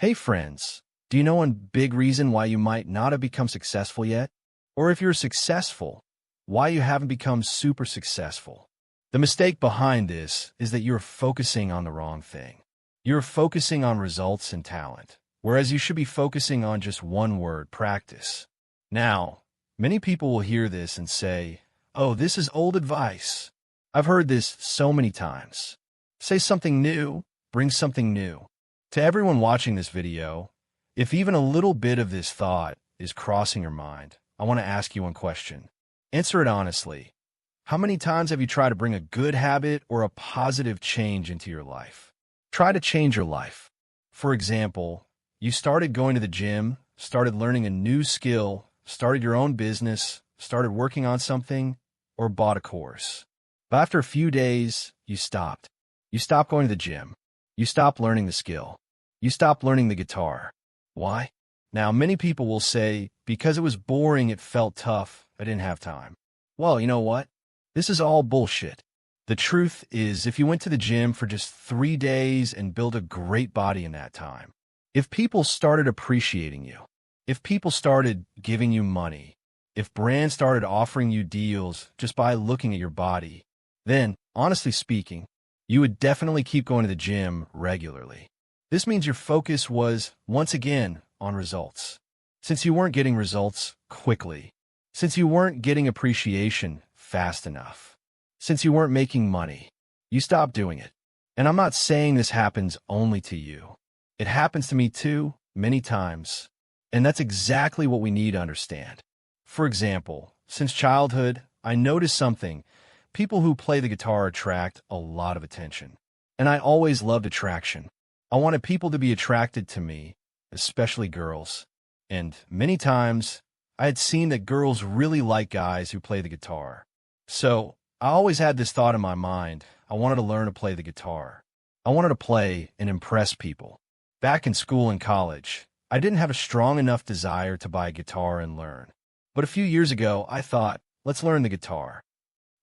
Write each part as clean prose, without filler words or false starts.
Hey friends, do you know one big reason why you might not have become successful yet? Or if you're successful, why you haven't become super successful? The mistake behind this is that you're focusing on the wrong thing. You're focusing on results and talent, whereas you should be focusing on just one word: practice. Now, many people will hear this and say, "Oh, this is old advice. I've heard this so many times. Say something new, bring something new." To everyone watching this video, if even a little bit of this thought is crossing your mind, I want to ask you one question. Answer it honestly. How many times have you tried to bring a good habit or a positive change into your life? Try to change your life. For example, you started going to the gym, started learning a new skill, started your own business, started working on something, or bought a course. But after a few days, you stopped. You stopped going to the gym. You stopped learning the skill. You stopped learning the guitar. Why? Now, many people will say, because it was boring, it felt tough, I didn't have time. Well, you know what? This is all bullshit. The truth is, if you went to the gym for just 3 days and built a great body in that time, if people started appreciating you, if people started giving you money, if brands started offering you deals just by looking at your body, then, honestly speaking, you would definitely keep going to the gym regularly. This means your focus was, once again, on results. Since you weren't getting results quickly, since you weren't getting appreciation fast enough, since you weren't making money, you stopped doing it. And I'm not saying this happens only to you. It happens to me too, many times. And that's exactly what we need to understand. For example, since childhood, I noticed something. People who play the guitar attract a lot of attention. And I always loved attraction. I wanted people to be attracted to me, especially girls. And many times, I had seen that girls really like guys who play the guitar. So, I always had this thought in my mind: I wanted to learn to play the guitar. I wanted to play and impress people. Back in school and college, I didn't have a strong enough desire to buy a guitar and learn. But a few years ago, I thought, let's learn the guitar.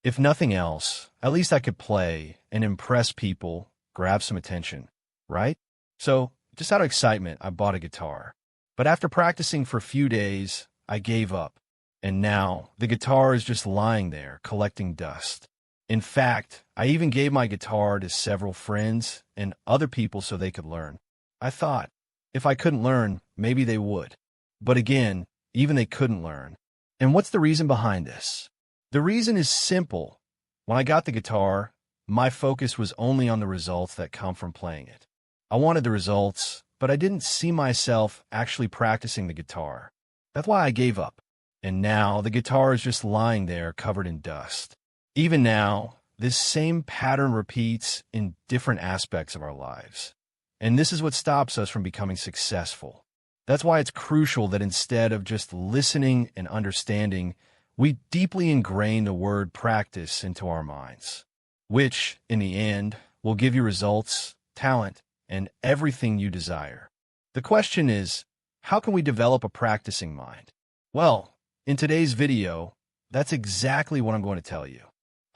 If nothing else, at least I could play and impress people, grab some attention, right? So, just out of excitement, I bought a guitar. But after practicing for a few days, I gave up. And now, the guitar is just lying there, collecting dust. In fact, I even gave my guitar to several friends and other people so they could learn. I thought, if I couldn't learn, maybe they would. But again, even they couldn't learn. And what's the reason behind this? The reason is simple. When I got the guitar, my focus was only on the results that come from playing it. I wanted the results, but I didn't see myself actually practicing the guitar. That's why I gave up. And now the guitar is just lying there covered in dust. Even now, this same pattern repeats in different aspects of our lives. And this is what stops us from becoming successful. That's why it's crucial that instead of just listening and understanding, we deeply ingrain the word practice into our minds, which, in the end, will give you results, talent, and everything you desire. The question is, how can we develop a practicing mind? Well, in today's video, that's exactly what I'm going to tell you.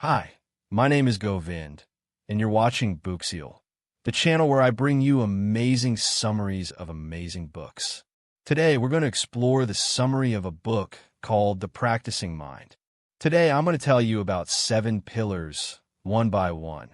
Hi, my name is Govind, and you're watching BOOKCIAL, the channel where I bring you amazing summaries of amazing books. Today, we're going to explore the summary of a book called The Practicing Mind. Today, I'm going to tell you about 7 pillars, one by one,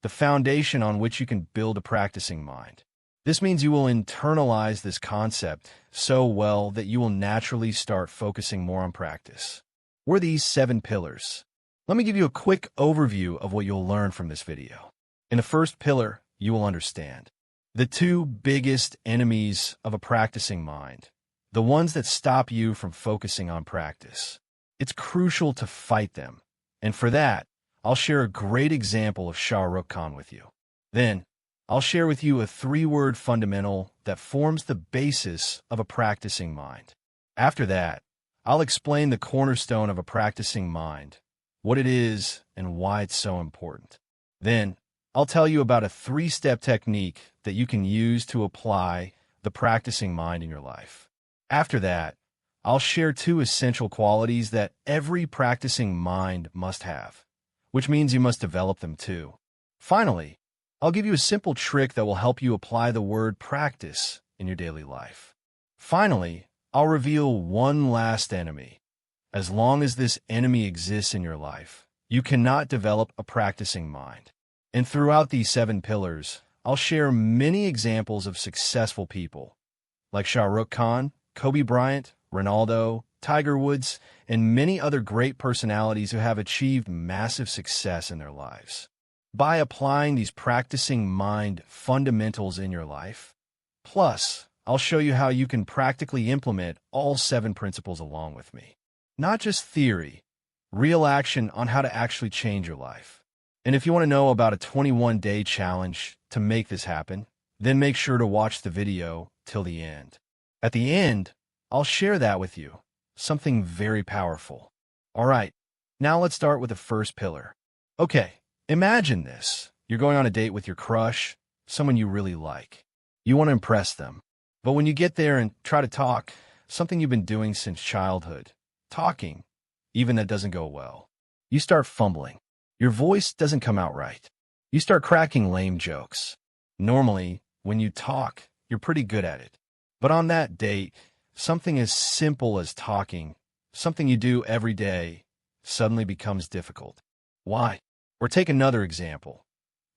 the foundation on which you can build a practicing mind. This means you will internalize this concept so well that you will naturally start focusing more on practice. What are these 7 pillars? Let me give you a quick overview of what you'll learn from this video. In the first pillar, you will understand the 2 biggest enemies of a practicing mind, the ones that stop you from focusing on practice. It's crucial to fight them. And for that, I'll share a great example of Shahrukh Khan with you. Then, I'll share with you a 3-word fundamental that forms the basis of a practicing mind. After that, I'll explain the cornerstone of a practicing mind, what it is and why it's so important. Then, I'll tell you about a 3-step technique that you can use to apply the practicing mind in your life. After that, I'll share 2 essential qualities that every practicing mind must have, which means you must develop them too. Finally, I'll give you a simple trick that will help you apply the word practice in your daily life. Finally, I'll reveal one last enemy. As long as this enemy exists in your life, you cannot develop a practicing mind. And throughout these 7 pillars, I'll share many examples of successful people, like Shahrukh Khan, Kobe Bryant, Ronaldo, Tiger Woods, and many other great personalities who have achieved massive success in their lives. By applying these practicing mind fundamentals in your life, plus, I'll show you how you can practically implement all 7 principles along with me. Not just theory, real action on how to actually change your life. And if you want to know about a 21-day challenge to make this happen, then make sure to watch the video till the end. At the end, I'll share that with you, something very powerful. All right, now let's start with the first pillar. Okay, imagine this. You're going on a date with your crush, someone you really like. You want to impress them. But when you get there and try to talk, something you've been doing since childhood, talking, even that doesn't go well. You start fumbling. Your voice doesn't come out right. You start cracking lame jokes. Normally, when you talk, you're pretty good at it. But on that date, something as simple as talking, something you do every day, suddenly becomes difficult. Why? Or take another example.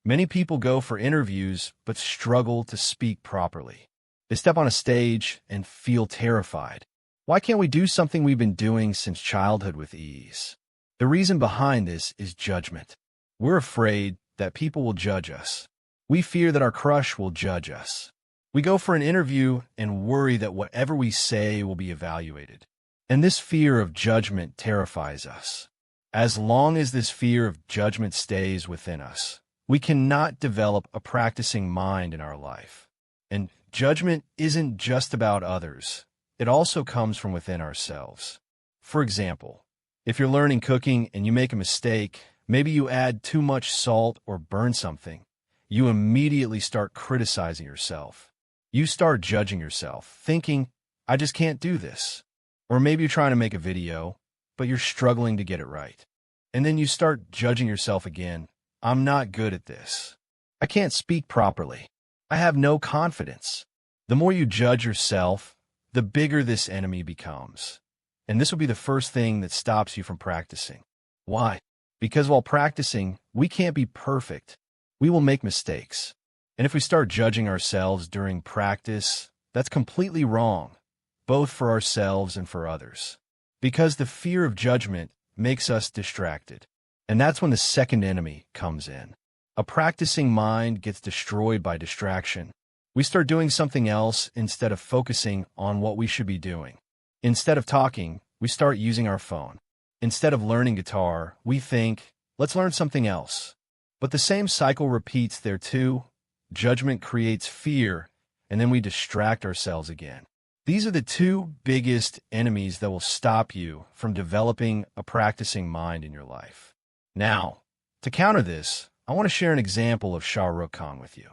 Many people go for interviews but struggle to speak properly. They step on a stage and feel terrified. Why can't we do something we've been doing since childhood with ease? The reason behind this is judgment. We're afraid that people will judge us. We fear that our crush will judge us. We go for an interview and worry that whatever we say will be evaluated. And this fear of judgment terrifies us. As long as this fear of judgment stays within us, we cannot develop a practicing mind in our life. And judgment isn't just about others. It also comes from within ourselves. For example, if you're learning cooking and you make a mistake, maybe you add too much salt or burn something, you immediately start criticizing yourself. You start judging yourself, thinking, I just can't do this. Or maybe you're trying to make a video, but you're struggling to get it right. And then you start judging yourself again. I'm not good at this. I can't speak properly. I have no confidence. The more you judge yourself, the bigger this enemy becomes. And this will be the first thing that stops you from practicing. Why? Because while practicing, we can't be perfect. We will make mistakes. And if we start judging ourselves during practice, that's completely wrong, both for ourselves and for others. Because the fear of judgment makes us distracted. And that's when the second enemy comes in. A practicing mind gets destroyed by distraction. We start doing something else instead of focusing on what we should be doing. Instead of talking, we start using our phone. Instead of learning guitar, we think, let's learn something else. But the same cycle repeats there too. Judgment creates fear, and then we distract ourselves again. These are the 2 biggest enemies that will stop you from developing a practicing mind in your life. Now, to counter this, I want to share an example of Shahrukh Khan with you.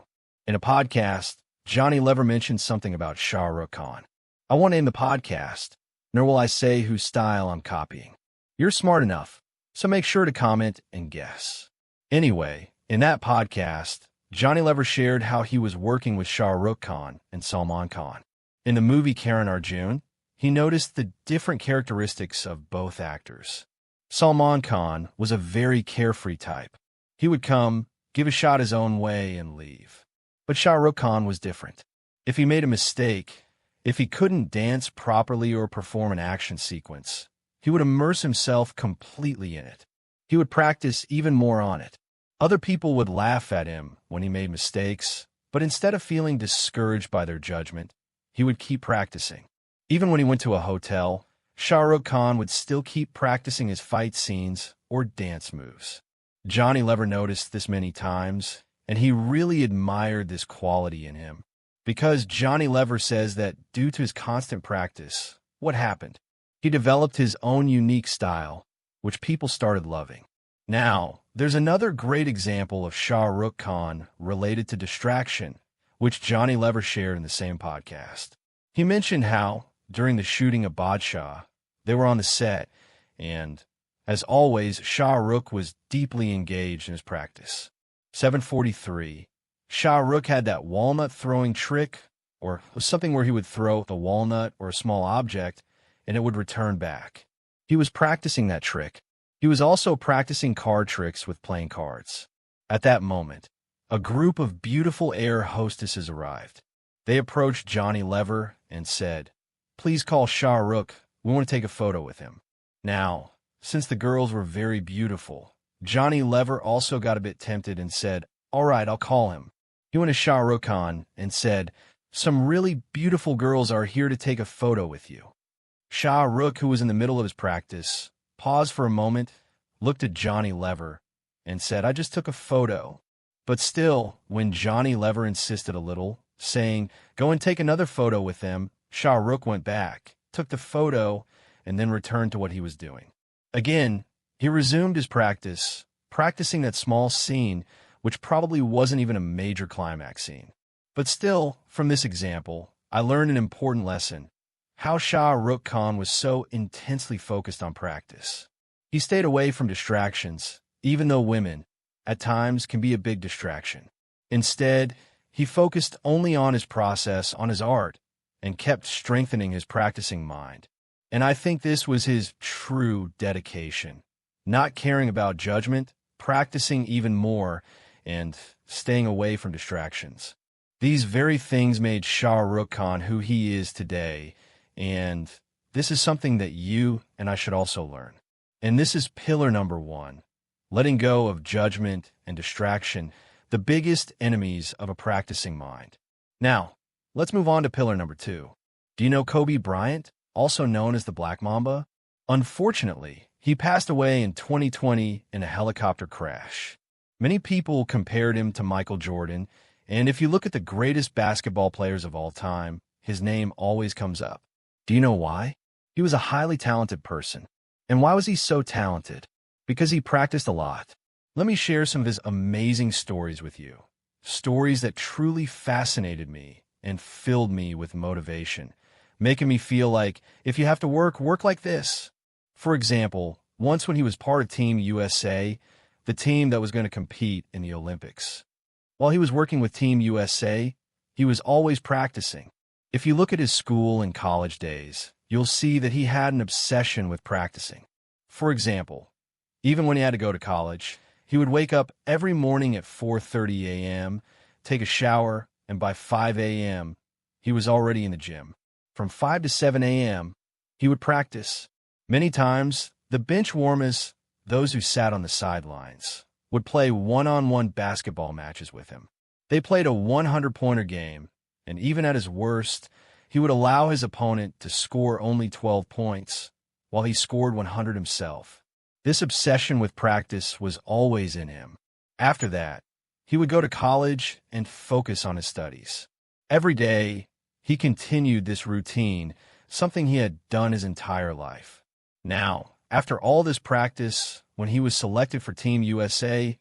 In a podcast, Johnny Lever mentioned something about Shahrukh Khan. I won't name the podcast, nor will I say whose style I'm copying. You're smart enough, so make sure to comment and guess. Anyway, in that podcast, Johnny Lever shared how he was working with Shahrukh Khan and Salman Khan. In the movie Karan Arjun, he noticed the different characteristics of both actors. Salman Khan was a very carefree type. He would come, give a shot his own way, and leave. But Shahrukh Khan was different. If he made a mistake, if he couldn't dance properly or perform an action sequence, he would immerse himself completely in it. He would practice even more on it. Other people would laugh at him when he made mistakes, but instead of feeling discouraged by their judgment, he would keep practicing. Even when he went to a hotel, Shahrukh Khan would still keep practicing his fight scenes or dance moves. Johnny Lever noticed this many times, and he really admired this quality in him. Because Johnny Lever says that due to his constant practice, what happened? He developed his own unique style, which people started loving. Now, there's another great example of Shahrukh Khan related to distraction, which Johnny Lever shared in the same podcast. He mentioned how, during the shooting of Badshah, they were on the set, and, as always, Shahrukh was deeply engaged in his practice. 7:43. Shahrukh had that walnut throwing trick, or something where he would throw a walnut or a small object and it would return back. He was practicing that trick. He was also practicing card tricks with playing cards. At that moment, a group of beautiful air hostesses arrived. They approached Johnny Lever and said, "Please call Shahrukh. We want to take a photo with him." Now, since the girls were very beautiful, Johnny Lever also got a bit tempted and said, "All right, I'll call him." He went to Shahrukh Khan and said, "Some really beautiful girls are here to take a photo with you." Shahrukh, who was in the middle of his practice, paused for a moment, looked at Johnny Lever, and said, "I just took a photo." But still, when Johnny Lever insisted a little, saying, "Go and take another photo with them," Shahrukh went back, took the photo, and then returned to what he was doing. Again, he resumed his practice, practicing that small scene, which probably wasn't even a major climax scene. But still, from this example, I learned an important lesson: how Shahrukh Khan was so intensely focused on practice. He stayed away from distractions, even though women, at times, can be a big distraction. Instead, he focused only on his process, on his art, and kept strengthening his practicing mind. And I think this was his true dedication, not caring about judgment, practicing even more, and staying away from distractions. These very things made Shahrukh Khan who he is today, and this is something that you and I should also learn. And this is pillar number 1, letting go of judgment and distraction, the biggest enemies of a practicing mind. Now, let's move on to pillar number 2. Do you know Kobe Bryant, also known as the Black Mamba? Unfortunately, he passed away in 2020 in a helicopter crash. Many people compared him to Michael Jordan, and if you look at the greatest basketball players of all time, his name always comes up. Do you know why? He was a highly talented person. And why was he so talented? Because he practiced a lot. Let me share some of his amazing stories with you. Stories that truly fascinated me and filled me with motivation, making me feel like if you have to work, work like this. For example, once when he was part of Team USA, the team that was going to compete in the Olympics. While he was working with Team USA, he was always practicing. If you look at his school and college days, you'll see that he had an obsession with practicing. For example, even when he had to go to college, he would wake up every morning at 4:30 a.m., take a shower, and by 5 a.m., he was already in the gym. From 5 to 7 a.m., he would practice. Many times, the bench warmers, those who sat on the sidelines, would play one-on-one basketball matches with him. They played a 100-pointer game, and even at his worst, he would allow his opponent to score only 12 points, while he scored 100 himself. This obsession with practice was always in him. After that, he would go to college and focus on his studies. Every day, he continued this routine, something he had done his entire life. Now, after all this practice, when he was selected for Team USA,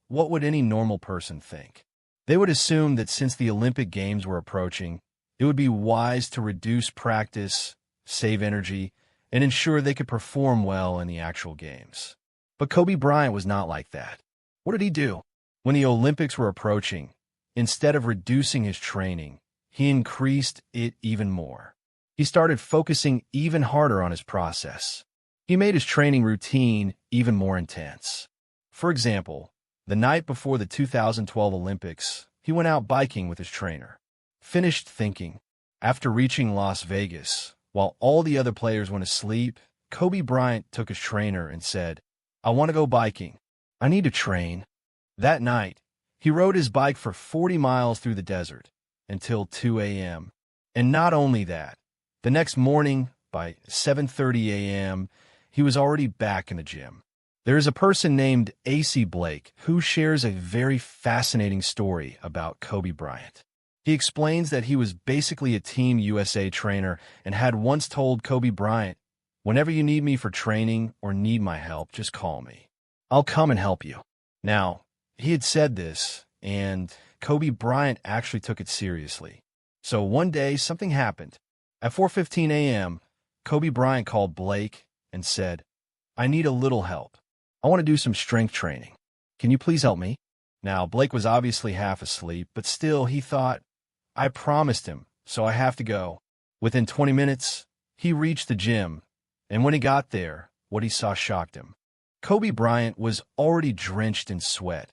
what would any normal person think? They would assume that since the Olympic Games were approaching, it would be wise to reduce practice, save energy, and ensure they could perform well in the actual games. But Kobe Bryant was not like that. What did he do? When the Olympics were approaching, instead of reducing his training, he increased it even more. He started focusing even harder on his process. He made his training routine even more intense. For example, the night before the 2012 Olympics, he went out biking with his trainer. Finished thinking. After reaching Las Vegas, while all the other players went to sleep, Kobe Bryant took his trainer and said, "I want to go biking. I need to train." That night, he rode his bike for 40 miles through the desert until 2 a.m. And not only that, the next morning, by 7:30 a.m., he was already back in the gym. There is a person named A.C. Blake who shares a very fascinating story about Kobe Bryant. He explains that he was basically a Team USA trainer and had once told Kobe Bryant, "Whenever you need me for training or need my help, just call me. I'll come and help you." Now, he had said this, and Kobe Bryant actually took it seriously. So one day, something happened. At 4:15 a.m., Kobe Bryant called Blake and said, "I need a little help. I want to do some strength training. Can you please help me?" Now, Blake was obviously half asleep, but still he thought, "I promised him so I have to go. Within 20 minutes, he reached the gym, and when he got there, what he saw shocked him. Kobe Bryant was already drenched in sweat.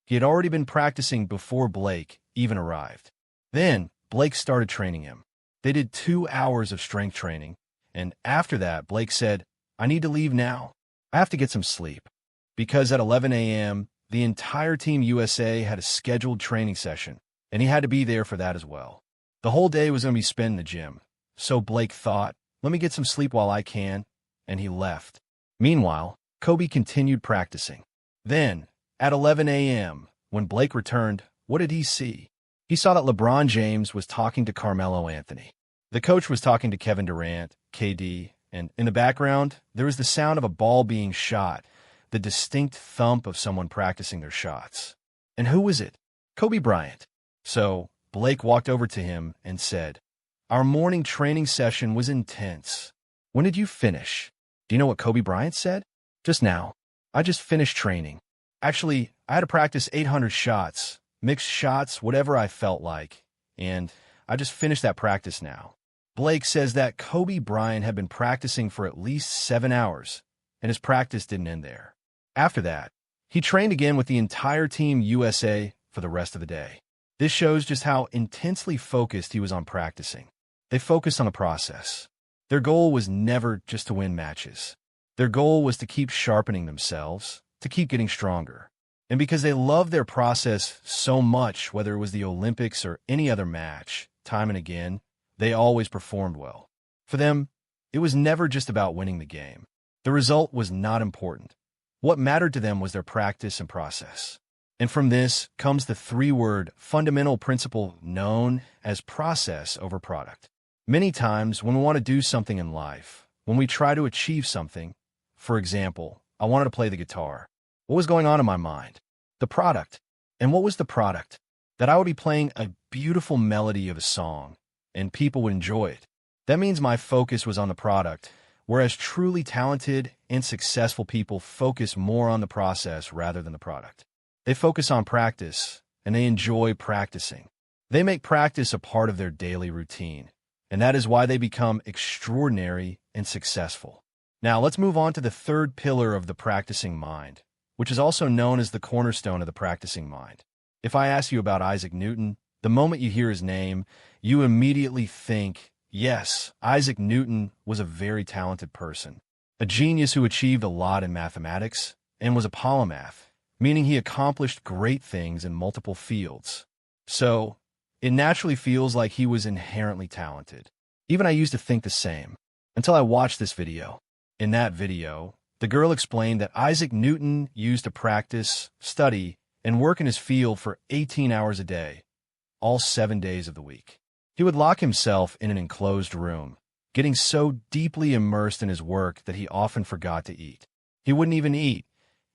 He had already been practicing before Blake even arrived. Then, Blake started training him. They did 2 hours of strength training, and after that, Blake said, "I need to leave now. I have to get some sleep." Because at 11 a.m., the entire Team USA had a scheduled training session, and he had to be there for that as well. The whole day was going to be spent in the gym, so Blake thought, "Let me get some sleep while I can," and he left. Meanwhile, Kobe continued practicing. Then, at 11 a.m., when Blake returned, what did he see? He saw that LeBron James was talking to Carmelo Anthony. The coach was talking to Kevin Durant, KD, and in the background, there was the sound of a ball being shot, the distinct thump of someone practicing their shots. And who was it? Kobe Bryant. So, Blake walked over to him and said, "Our morning training session was intense. When did you finish?" Do you know what Kobe Bryant said? "Just now. I just finished training. Actually, I had to practice 800 shots, mixed shots, whatever I felt like, and I just finished that practice now." Blake says that Kobe Bryant had been practicing for at least 7 hours, and his practice didn't end there. After that, he trained again with the entire Team USA for the rest of the day. This shows just how intensely focused he was on practicing. They focused on the process. Their goal was never just to win matches. Their goal was to keep sharpening themselves, to keep getting stronger. And because they loved their process so much, whether it was the Olympics or any other match, time and again, they always performed well. For them, it was never just about winning the game. The result was not important. What mattered to them was their practice and process. And from this comes the 3-word fundamental principle known as process over product. Many times when we want to do something in life, when we try to achieve something, for example, I wanted to play the guitar. What was going on in my mind? The product. And what was the product? That I would be playing a beautiful melody of a song, and people would enjoy it. That means my focus was on the product, whereas truly talented and successful people focus more on the process rather than the product. They focus on practice, and they enjoy practicing. They make practice a part of their daily routine, and that is why they become extraordinary and successful. Now, let's move on to the 3rd pillar of the practicing mind, which is also known as the cornerstone of the practicing mind. If I ask you about Isaac Newton, the moment you hear his name, you immediately think, yes, Isaac Newton was a very talented person, a genius who achieved a lot in mathematics and was a polymath, meaning he accomplished great things in multiple fields. So, it naturally feels like he was inherently talented. Even I used to think the same, until I watched this video. In that video, the girl explained that Isaac Newton used to practice, study, and work in his field for 18 hours a day, all 7 days of the week. He would lock himself in an enclosed room, getting so deeply immersed in his work that he often forgot to eat. He wouldn't even eat.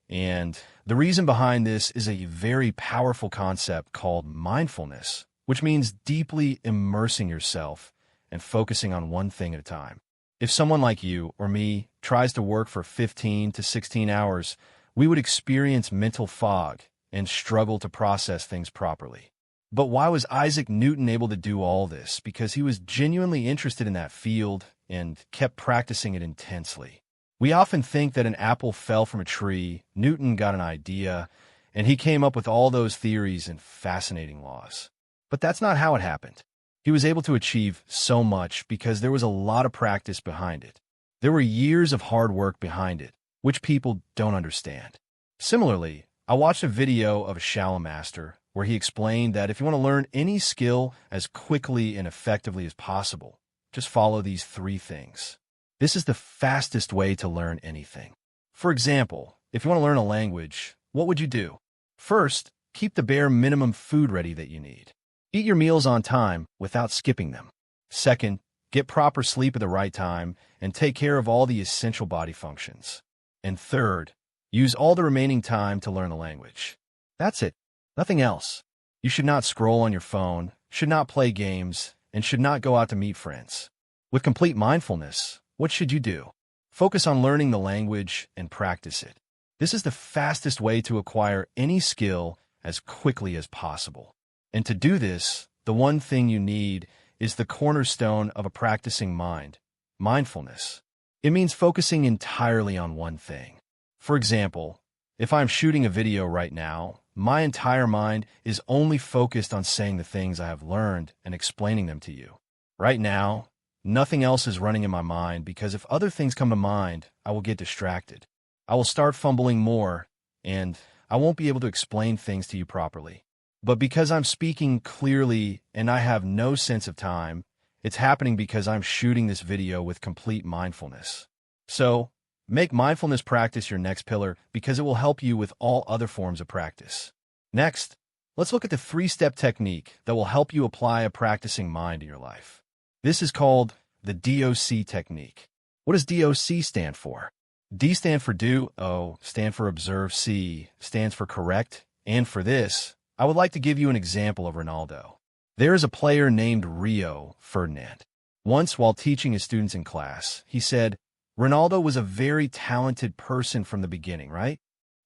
And the reason behind this is a very powerful concept called mindfulness, which means deeply immersing yourself and focusing on one thing at a time. If someone like you or me tries to work for 15 to 16 hours, we would experience mental fog and struggle to process things properly. But why was Isaac Newton able to do all this? Because he was genuinely interested in that field and kept practicing it intensely. We often think that an apple fell from a tree, Newton got an idea, and he came up with all those theories and fascinating laws. But that's not how it happened. He was able to achieve so much because there was a lot of practice behind it. There were years of hard work behind it, which people don't understand. Similarly, I watched a video of a shallow master where he explained that if you want to learn any skill as quickly and effectively as possible, just follow these 3 things. This is the fastest way to learn anything. For example, if you want to learn a language, what would you do? First, keep the bare minimum food ready that you need. Eat your meals on time without skipping them. Second, get proper sleep at the right time and take care of all the essential body functions. And third, use all the remaining time to learn the language. That's it. Nothing else. You should not scroll on your phone, should not play games, and should not go out to meet friends. With complete mindfulness, what should you do? Focus on learning the language and practice it. This is the fastest way to acquire any skill as quickly as possible. And to do this, the one thing you need is the cornerstone of a practicing mind, mindfulness. It means focusing entirely on one thing. For example, if I'm shooting a video right now, my entire mind is only focused on saying the things I have learned and explaining them to you. Right now, nothing else is running in my mind because if other things come to mind, I will get distracted. I will start fumbling more, and I won't be able to explain things to you properly. But because I'm speaking clearly and I have no sense of time, it's happening because I'm shooting this video with complete mindfulness. So, make mindfulness practice your next pillar because it will help you with all other forms of practice. Next, let's look at the 3-step technique that will help you apply a practicing mind in your life. This is called the DOC technique. What does DOC stand for? D stand for do, O stand for observe, C stands for correct, and for this, I would like to give you an example of Ronaldo. There is a player named Rio Ferdinand. Once, while teaching his students in class, he said, Ronaldo was a very talented person from the beginning, right?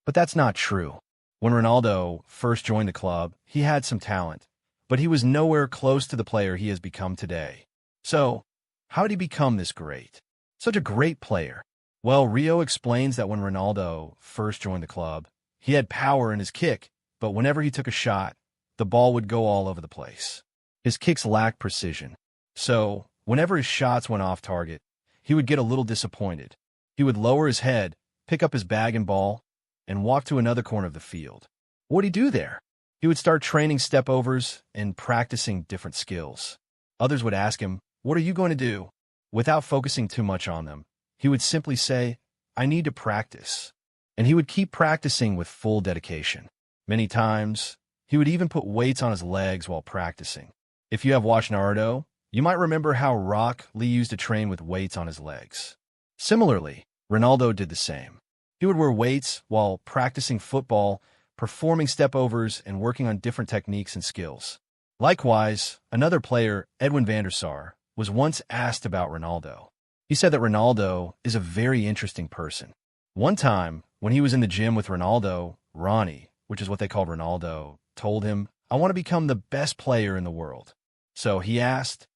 But that's not true. When Ronaldo first joined the club, he had some talent, but he was nowhere close to the player he has become today. So, how did he become this great? Such a great player. Well, Rio explains that when Ronaldo first joined the club, he had power in his kick, but whenever he took a shot, the ball would go all over the place. His kicks lacked precision. So, whenever his shots went off target, he would get a little disappointed. He would lower his head, pick up his bag and ball, and walk to another corner of the field. What would he do there? He would start training step-overs and practicing different skills. Others would ask him, "What are you going to do?" Without focusing too much on them, he would simply say, "I need to practice." And he would keep practicing with full dedication. Many times, he would even put weights on his legs while practicing. If you have watched Naruto, you might remember how Rock Lee used to train with weights on his legs. Similarly, Ronaldo did the same. He would wear weights while practicing football, performing step-overs, and working on different techniques and skills. Likewise, another player, Edwin van der Sar, was once asked about Ronaldo. He said that Ronaldo is a very interesting person. One time, when he was in the gym with Ronaldo, Ronnie, which is what they called Ronaldo, told him, "I want to become the best player in the world." So he asked,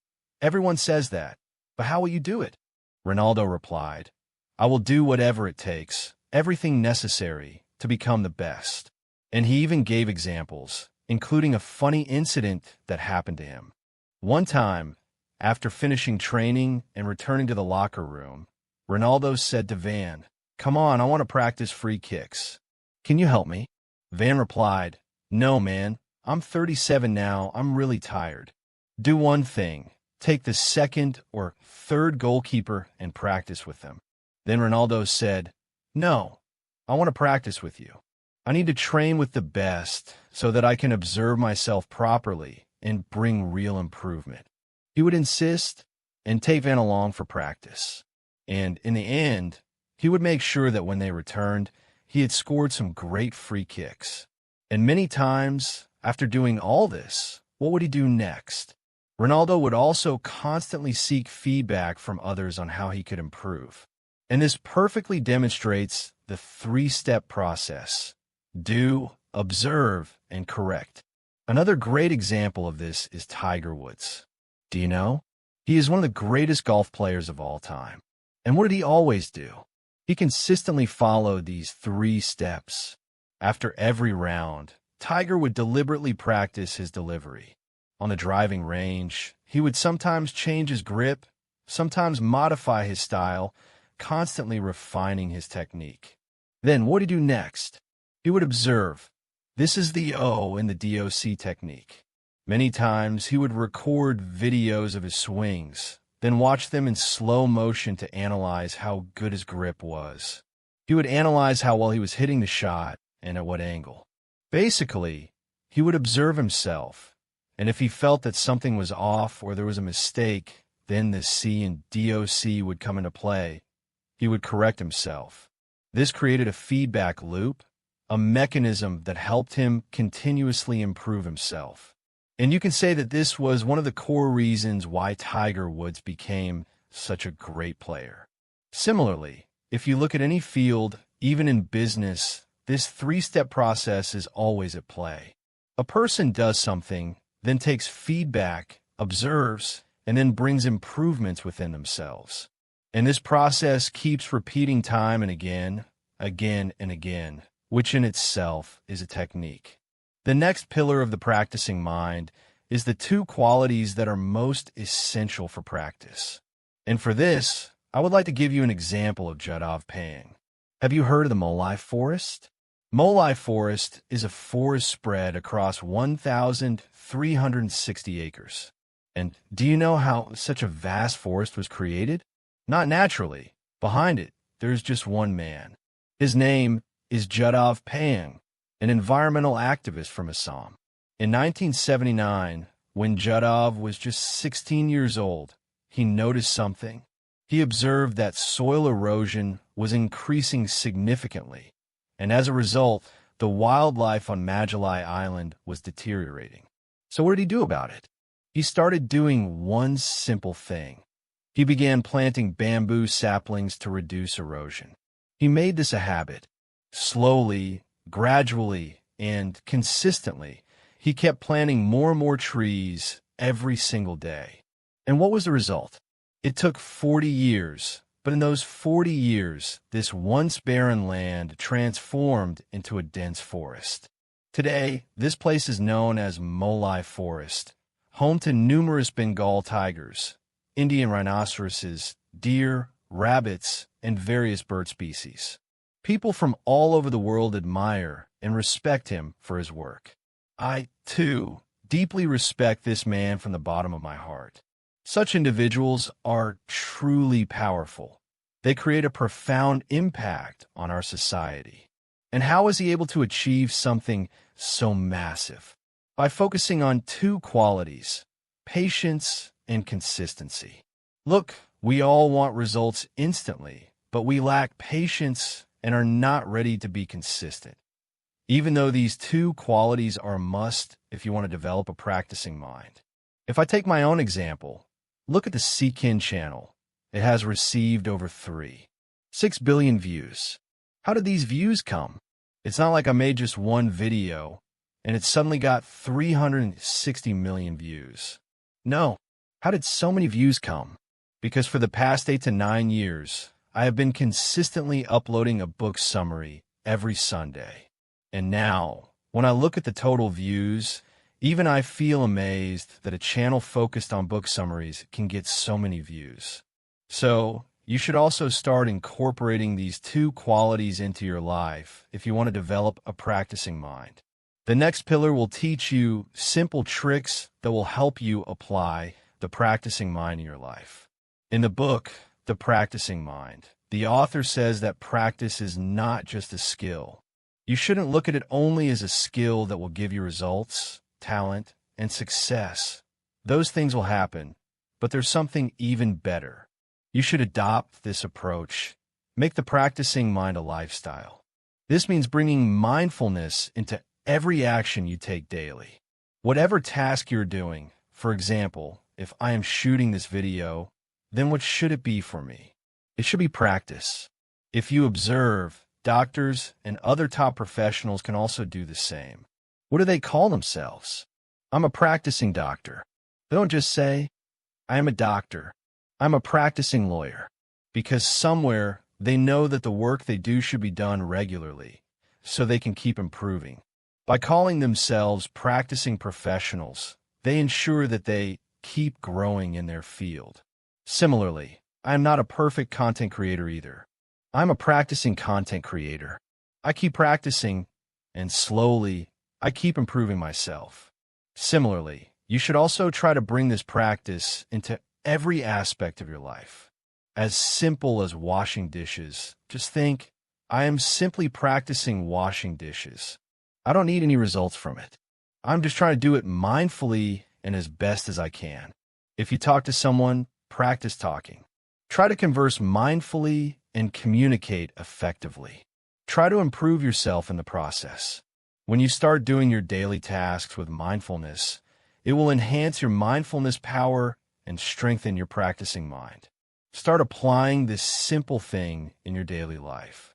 "Everyone says that, but how will you do it?" Ronaldo replied, "I will do whatever it takes, everything necessary to become the best." And he even gave examples, including a funny incident that happened to him. One time, after finishing training and returning to the locker room, Ronaldo said to Van, "Come on, I want to practice free kicks. Can you help me?" Van replied, "No, man, I'm 37 now, I'm really tired. Do one thing, take the second or third goalkeeper and practice with them." Then Ronaldo said, "No, I want to practice with you. I need to train with the best so that I can observe myself properly and bring real improvement." He would insist and take Van along for practice. And in the end, he would make sure that when they returned, he had scored some great free kicks. And many times, after doing all this, what would he do next? Ronaldo would also constantly seek feedback from others on how he could improve. And this perfectly demonstrates the 3-step process: do, observe, and correct. Another great example of this is Tiger Woods. Do you know? He is one of the greatest golf players of all time. And what did he always do? He consistently followed these 3 steps. After every round, Tiger would deliberately practice his delivery. On the driving range, he would sometimes change his grip, sometimes modify his style, constantly refining his technique. Then what did he do next? He would observe. This is the O in the DOC technique. Many times, he would record videos of his swings, then watch them in slow motion to analyze how good his grip was. He would analyze how well he was hitting the shot and at what angle. Basically, he would observe himself, and if he felt that something was off or there was a mistake, then the C in DOC would come into play. He would correct himself. This created a feedback loop, a mechanism that helped him continuously improve himself. And you can say that this was one of the core reasons why Tiger Woods became such a great player. Similarly, if you look at any field, even in business, this 3-step process is always at play. A person does something, then takes feedback, observes, and then brings improvements within themselves. And this process keeps repeating time and again and again, which in itself is a technique. The next pillar of the practicing mind is the two qualities that are most essential for practice. And for this, I would like to give you an example of Jadhav Payeng. Have you heard of the Molai Forest? Molai Forest is a forest spread across 1,360 acres. And do you know how such a vast forest was created? Not naturally. Behind it, there's just one man. His name is Jadhav Payeng, an environmental activist from Assam. In 1979, when Jadhav was just 16 years old, he noticed something. He observed that soil erosion was increasing significantly, and as a result, the wildlife on Majalai Island was deteriorating. So what did he do about it? He started doing one simple thing. He began planting bamboo saplings to reduce erosion. He made this a habit. Slowly, gradually, and consistently, he kept planting more and more trees every single day. And what was the result? It took 40 years, but in those 40 years, this once barren land transformed into a dense forest. Today, this place is known as Molai Forest, home to numerous Bengal tigers, Indian rhinoceroses, deer, rabbits, and various bird species. People from all over the world admire and respect him for his work. I, too, deeply respect this man from the bottom of my heart. Such individuals are truly powerful. They create a profound impact on our society. And how is he able to achieve something so massive? By focusing on two qualities, patience and consistency. Look, we all want results instantly, but we lack patience and are not ready to be consistent. Even though these two qualities are a must if you want to develop a practicing mind. If I take my own example, look at the Seekin channel. It has received over 6 billion views. How did these views come? It's not like I made just one video and it suddenly got 360 million views. No. How did so many views come? Because for the past 8 to 9 years, I have been consistently uploading a book summary every Sunday. And now, when I look at the total views, even I feel amazed that a channel focused on book summaries can get so many views. So, you should also start incorporating these two qualities into your life if you want to develop a practicing mind. The next pillar will teach you simple tricks that will help you apply the practicing mind in your life. In the book, The Practicing Mind, the author says that practice is not just a skill. You shouldn't look at it only as a skill that will give you results, talent, and success. Those things will happen, but there's something even better. You should adopt this approach. Make the practicing mind a lifestyle. This means bringing mindfulness into every action you take daily. Whatever task you're doing, for example, if I am shooting this video, then what should it be for me? It should be practice. If you observe, doctors and other top professionals can also do the same. What do they call themselves? I'm a practicing doctor. They don't just say, I am a doctor. I'm a practicing lawyer. Because somewhere they know that the work they do should be done regularly, so they can keep improving. By calling themselves practicing professionals, they ensure that they keep growing in their field. Similarly, I am not a perfect content creator either. I'm a practicing content creator. I keep practicing, and slowly, I keep improving myself. Similarly, you should also try to bring this practice into every aspect of your life. As simple as washing dishes, just think, I am simply practicing washing dishes. I don't need any results from it. I'm just trying to do it mindfully and as best as I can. If you talk to someone, practice talking. Try to converse mindfully and communicate effectively. Try to improve yourself in the process. When you start doing your daily tasks with mindfulness, it will enhance your mindfulness power and strengthen your practicing mind. Start applying this simple thing in your daily life.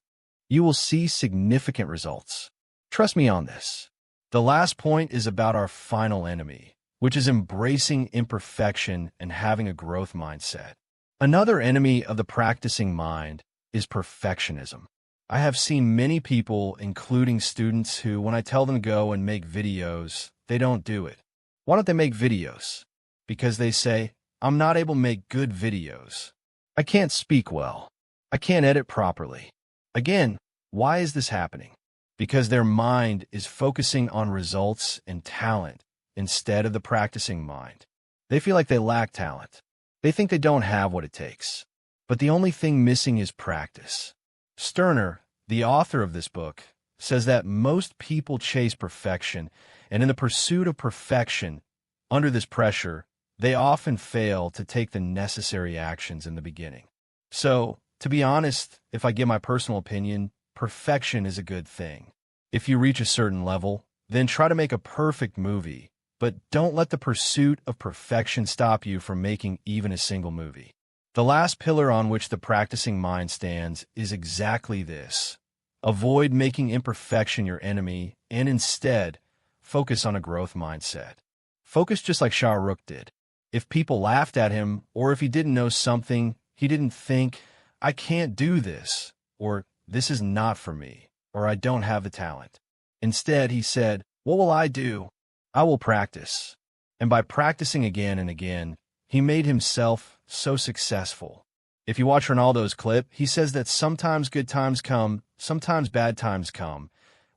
You will see significant results. Trust me on this. The last point is about our final enemy, which is embracing imperfection and having a growth mindset. Another enemy of the practicing mind is perfectionism. I have seen many people, including students, who, when I tell them to go and make videos, they don't do it. Why don't they make videos? Because they say, I'm not able to make good videos. I can't speak well. I can't edit properly. Again, why is this happening? Because their mind is focusing on results and talent instead of the practicing mind. They feel like they lack talent. They think they don't have what it takes. But the only thing missing is practice. Sterner, the author of this book, says that most people chase perfection, and in the pursuit of perfection, under this pressure, they often fail to take the necessary actions in the beginning. So, to be honest, if I give my personal opinion, perfection is a good thing. If you reach a certain level, then try to make a perfect movie, but don't let the pursuit of perfection stop you from making even a single movie. The last pillar on which the practicing mind stands is exactly this. Avoid making imperfection your enemy and instead focus on a growth mindset. Focus just like Shahrukh did. If people laughed at him or if he didn't know something, he didn't think, I can't do this, or this is not for me, or I don't have the talent. Instead, he said, what will I do? I will practice. And by practicing again and again, he made himself so successful. If you watch Ronaldo's clip, he says that sometimes good times come, sometimes bad times come,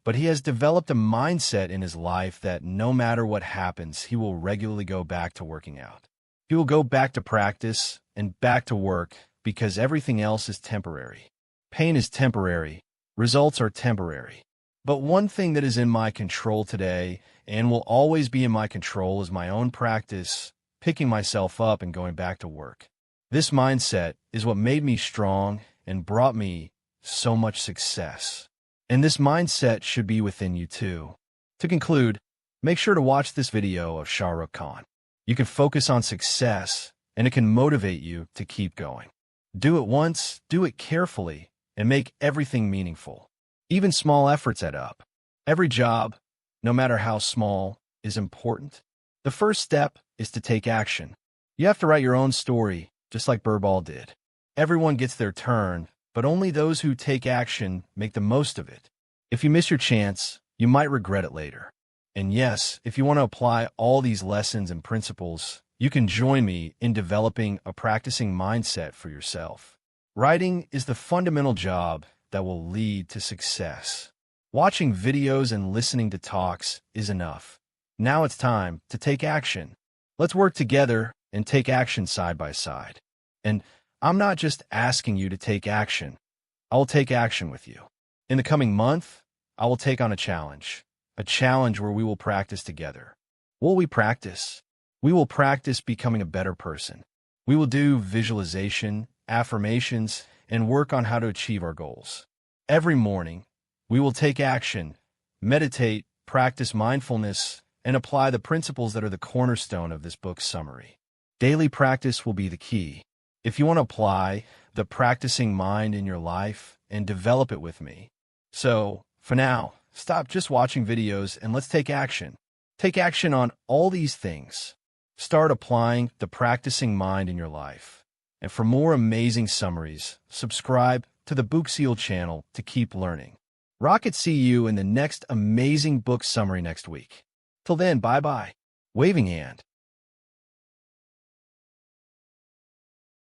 but he has developed a mindset in his life that no matter what happens, he will regularly go back to working out. He will go back to practice and back to work because everything else is temporary. Pain is temporary. Results are temporary. But one thing that is in my control today and will always be in my control is my own practice, picking myself up and going back to work. This mindset is what made me strong and brought me so much success. And this mindset should be within you too. To conclude, make sure to watch this video of Shahrukh Khan. You can focus on success, and it can motivate you to keep going. Do it once, do it carefully, and make everything meaningful. Even small efforts add up. Every job, no matter how small, is important. The first step is to take action. You have to write your own story, just like Birbal did. Everyone gets their turn, but only those who take action make the most of it. If you miss your chance, you might regret it later. And yes, if you want to apply all these lessons and principles, you can join me in developing a practicing mindset for yourself. Writing is the fundamental job that will lead to success. Watching videos and listening to talks is enough. Now it's time to take action. Let's work together and take action side by side. And I'm not just asking you to take action. I will take action with you. In the coming month, I will take on a challenge where we will practice together. Will we practice? We will practice becoming a better person. We will do visualization, affirmations, and work on how to achieve our goals. Every morning, we will take action, meditate, practice mindfulness, and apply the principles that are the cornerstone of this book's summary. Daily practice will be the key. If you want to apply the practicing mind in your life and develop it with me. So, for now, stop just watching videos and let's take action. Take action on all these things. Start applying the practicing mind in your life. And for more amazing summaries, subscribe to the BOOKCIAL channel to keep learning. Rocket, see you in the next amazing book summary next week. Till then, bye-bye. Waving hand.